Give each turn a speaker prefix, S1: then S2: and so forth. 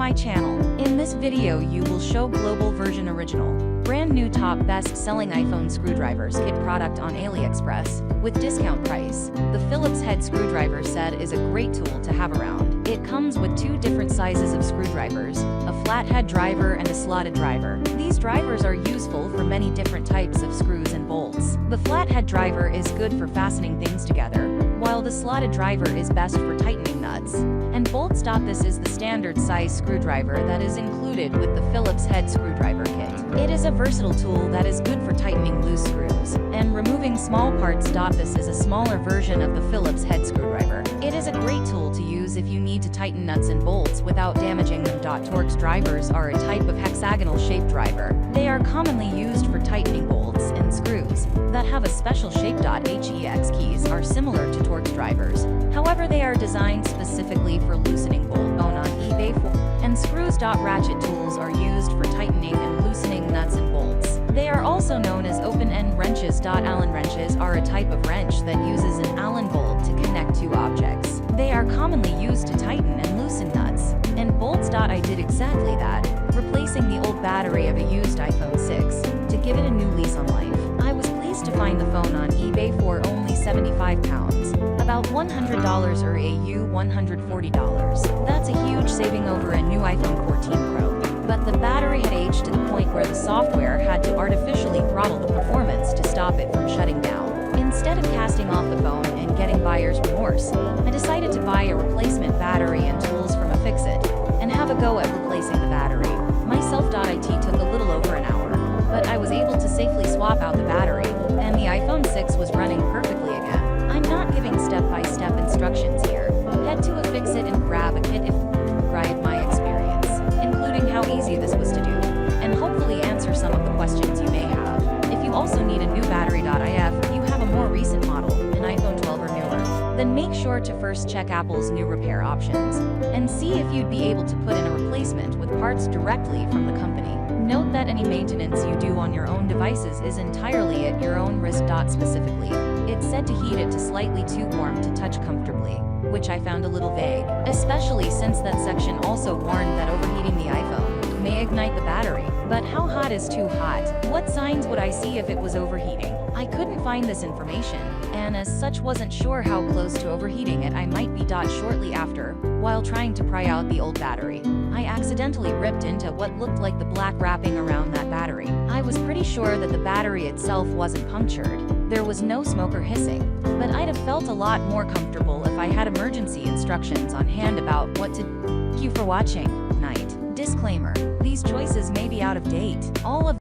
S1: my channel. In this video you will show global version original, brand new top best-selling iPhone Screwdrivers Kit product on AliExpress, with discount price. The Phillips head screwdriver set is a great tool to have around. It comes with two different sizes of screwdrivers, a flathead driver and a slotted driver. These drivers are useful for many different types of screws and bolts. The flathead driver is good for fastening things together, while the slotted driver is best for tightening nuts and bolts. This is the standard size screwdriver that is included with the Phillips head screwdriver kit. It is a versatile tool that is good for tightening loose screws and removing small parts. This is a smaller version of the Phillips head screwdriver. It is a great tool to use if you need to tighten nuts and bolts without damaging them. Torx drivers are a type of hexagonal shaped driver. They are commonly used for tightening bolts and screws that have a special shape. Hex keys are similar to Torx drivers. However, they are designed specifically for loosening bolt on eBay and screws. Ratchet tools are used for tightening and loosening nuts and bolts. They are also known as open-end wrenches. Allen wrenches are a type of wrench that uses an Allen bolt to connect two objects. They are commonly used to tighten and loosen nuts and bolts. I did exactly that, replacing the old battery of a used iPhone 6 to give it a new lease on life. I was pleased to find the phone on eBay for only £75, about $100 or AU $140. That's a huge saving over a new iPhone 14 Pro. But the battery had aged to the point where the software had to artificially throttle the performance to stop it from shutting down. Instead of casting off the phone and getting buyer's remorse, I decided to buy a replacement battery and tools from a Fix-It and have a go at replacing the battery myself. It took a little over an hour, but I was able to safely swap out the battery, and the iPhone 6 was running perfectly again. I'm not giving step-by-step instructions here. Head to a Fix-It and grab a kit if describe my experience, including how easy this was to do, and hopefully answer some of the questions you may have. If you also need a new battery. If you have a more recent model, an iPhone 12 or newer, then make sure to first check Apple's new repair options and see if you'd be able to put in a replacement with parts directly from the company. Note that any maintenance you do on your own devices is entirely at your own risk. Specifically, it's said to heat it to slightly too warm to touch comfortably, which I found a little vague, especially since that section also warned that overheating the iPhone may ignite the battery. But how hot is too hot? What signs would I see if it was overheating? I couldn't find this information, and as such wasn't sure how close to overheating it I might be. Shortly after, while trying to pry out the old battery, I accidentally ripped into what looked like the black wrapping around that battery. I was pretty sure that the battery itself wasn't punctured. There was no smoke or hissing, but I'd have felt a lot more comfortable if I had emergency instructions on hand about what to do. Thank you for watching. Night. Disclaimer: these choices may be out of date. All of